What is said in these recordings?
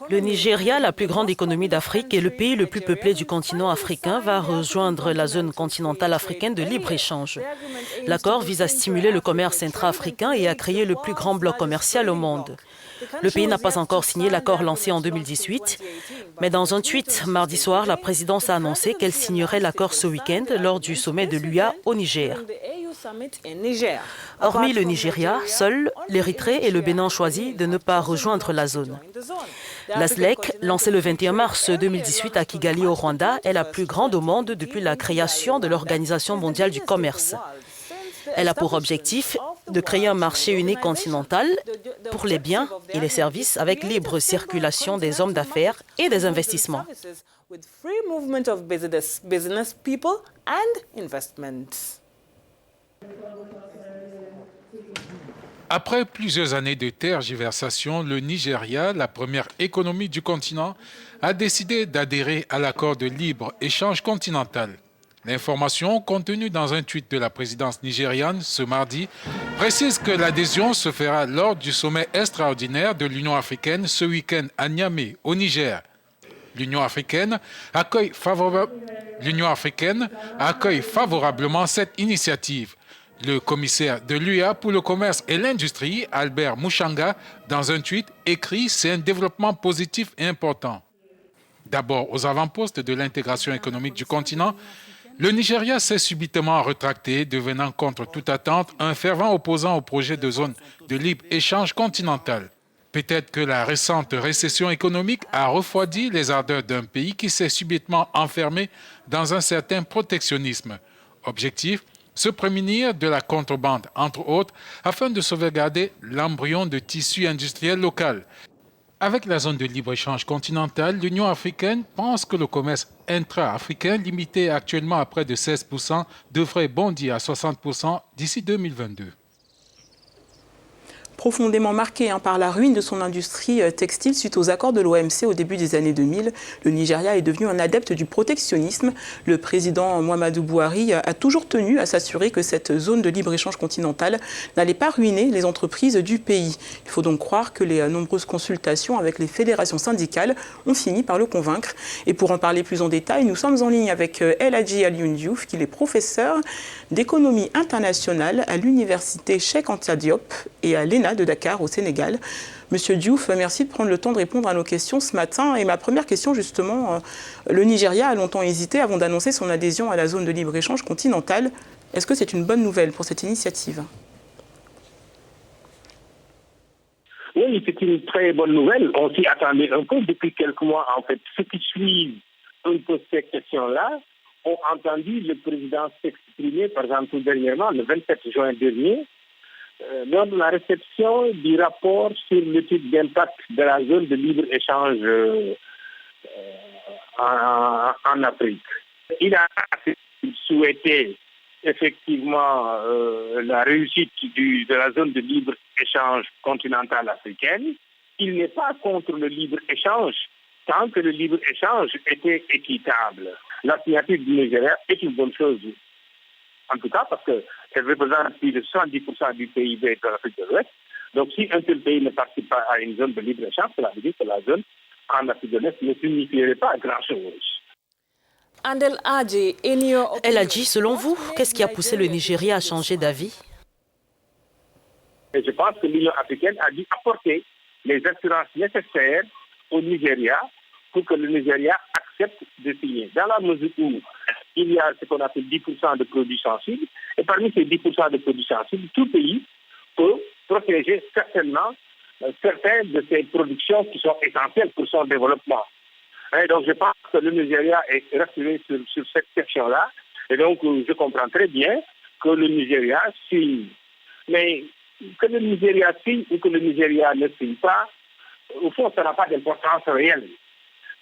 Le Nigeria, la plus grande économie d'Afrique et le pays le plus peuplé du continent africain, va rejoindre la zone continentale africaine de libre-échange. L'accord vise à stimuler le commerce intra-africain et à créer le plus grand bloc commercial au monde. Le pays n'a pas encore signé l'accord lancé en 2018, mais dans un tweet mardi soir, la présidence a annoncé qu'elle signerait l'accord ce week-end lors du sommet de l'UA au Niger. Hormis le Nigeria, seuls l'Érythrée et le Bénin ont choisi de ne pas rejoindre la zone. La SLEC, lancée le 21 mars 2018 à Kigali au Rwanda, est la plus grande au monde depuis la création de l'Organisation mondiale du commerce. Elle a pour objectif de créer un marché unique continental pour les biens et les services avec libre circulation des hommes d'affaires et des investissements. Après plusieurs années de tergiversation, le Nigeria, la première économie du continent, a décidé d'adhérer à l'accord de libre-échange continental. L'information contenue dans un tweet de la présidence nigériane ce mardi précise que l'adhésion se fera lors du sommet extraordinaire de l'Union africaine ce week-end à Niamey, au Niger. L'Union africaine accueille favorablement cette initiative. Le commissaire de l'UA pour le commerce et l'industrie, Albert Mouchanga, dans un tweet, écrit « C'est un développement positif et important ». D'abord, aux avant-postes de l'intégration économique du continent, le Nigeria s'est subitement rétracté, devenant contre toute attente un fervent opposant au projet de zone de libre-échange continental. Peut-être que la récente récession économique a refroidi les ardeurs d'un pays qui s'est subitement enfermé dans un certain protectionnisme. Objectif, se prémunir de la contrebande, entre autres, afin de sauvegarder l'embryon de tissu industriel local. Avec la zone de libre-échange continentale, l'Union africaine pense que le commerce intra-africain, limité actuellement à près de 16%, devrait bondir à 60% d'ici 2022. Profondément marqué par la ruine de son industrie textile suite aux accords de l'OMC au début des années 2000, le Nigeria est devenu un adepte du protectionnisme. Le président Muhammadu Buhari a toujours tenu à s'assurer que cette zone de libre-échange continentale n'allait pas ruiner les entreprises du pays. Il faut donc croire que les nombreuses consultations avec les fédérations syndicales ont fini par le convaincre. Et pour en parler plus en détail, nous sommes en ligne avec El Hadji Alioune Diouf, qui est professeur d'économie internationale à l'université Cheikh Anta Diop et à l'ENA de Dakar au Sénégal. Monsieur Diouf, merci de prendre le temps de répondre à nos questions ce matin. Et ma première question, justement, le Nigeria a longtemps hésité avant d'annoncer son adhésion à la zone de libre-échange continentale. Est-ce que c'est une bonne nouvelle pour cette initiative? Oui, c'est une très bonne nouvelle. On s'y attendait un peu depuis quelques mois. En fait, ceux qui suivent un peu ces questions-là ont entendu le président s'exprimer, par exemple, dernièrement, le 27 juin dernier, lors de la réception du rapport sur l'étude d'impact de la zone de libre-échange en Afrique. Il a souhaité effectivement la réussite de la zone de libre-échange continentale africaine. Il n'est pas contre le libre-échange tant que le libre-échange était équitable. La signature du Nigeria est une bonne chose, en tout cas parce qu'elle représente plus de 70% du PIB de l'Afrique de l'Ouest. Donc si un seul pays ne participe pas à une zone de libre-échange, cela veut dire que la zone en Afrique de l'Ouest ne signifierait pas grand-chose. El Hadji, selon vous, qu'est-ce qui a poussé le Nigeria à changer d'avis? Et je pense que l'Union africaine a dû apporter les assurances nécessaires au Nigeria pour que le Nigeria accepte de signer. Dans la mesure où il y a ce qu'on appelle 10% de produits sensibles, et parmi ces 10% de produits sensibles, tout pays peut protéger certainement certaines de ces productions qui sont essentielles pour son développement. Et donc je pense que le Nigeria est rassuré sur cette question-là, et donc je comprends très bien que le Nigeria signe. Mais que le Nigeria signe ou que le Nigeria ne signe pas, au fond, ça n'a pas d'importance réelle.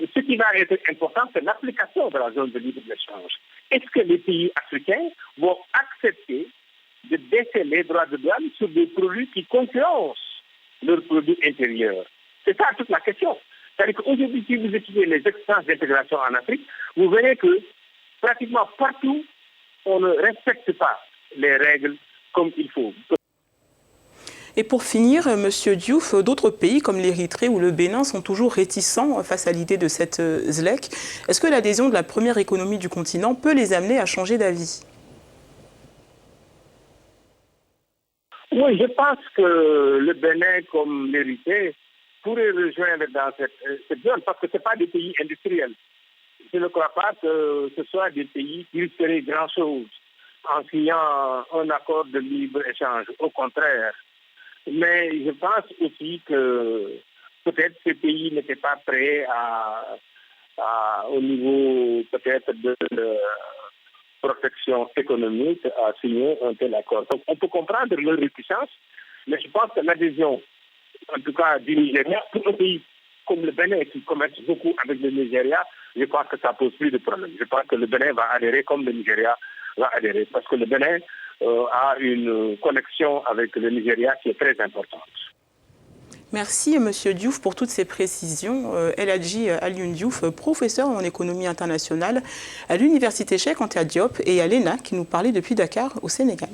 Ce qui va être important, c'est l'application de la zone de libre-échange. Est-ce que les pays africains vont accepter de baisser les droits de douane sur des produits qui concurrencent leurs produits intérieurs? C'est ça toute la question. C'est-à-dire qu'aujourd'hui, si vous étudiez les expériences d'intégration en Afrique, vous verrez que pratiquement partout, on ne respecte pas les règles comme il faut. Et pour finir, Monsieur Diouf, d'autres pays comme l'Érythrée ou le Bénin sont toujours réticents face à l'idée de cette ZLEC. Est-ce que l'adhésion de la première économie du continent peut les amener à changer d'avis? Oui, je pense que le Bénin comme l'Érythrée pourrait rejoindre dans cette zone parce que ce n'est pas des pays industriels. Je ne crois pas que ce soit des pays qui risqueraient grand-chose en signant un accord de libre-échange. Au contraire. Mais je pense aussi que peut-être ces pays n'étaient pas prêts au niveau peut-être de protection économique à signer un tel accord. Donc on peut comprendre leur réticence, mais je pense que l'adhésion, en tout cas du Nigeria, pour un pays comme le Bénin qui commerce beaucoup avec le Nigeria, je pense que ça pose plus de problème. Je pense que le Bénin va adhérer comme le Nigeria va adhérer, parce que le Bénin a une connexion avec le Nigeria qui est très importante. Merci Monsieur Diouf pour toutes ces précisions. El Hadji Alioune Diouf, professeur en économie internationale à l'Université Cheikh Anta Diop et à l'ENA, qui nous parlait depuis Dakar au Sénégal.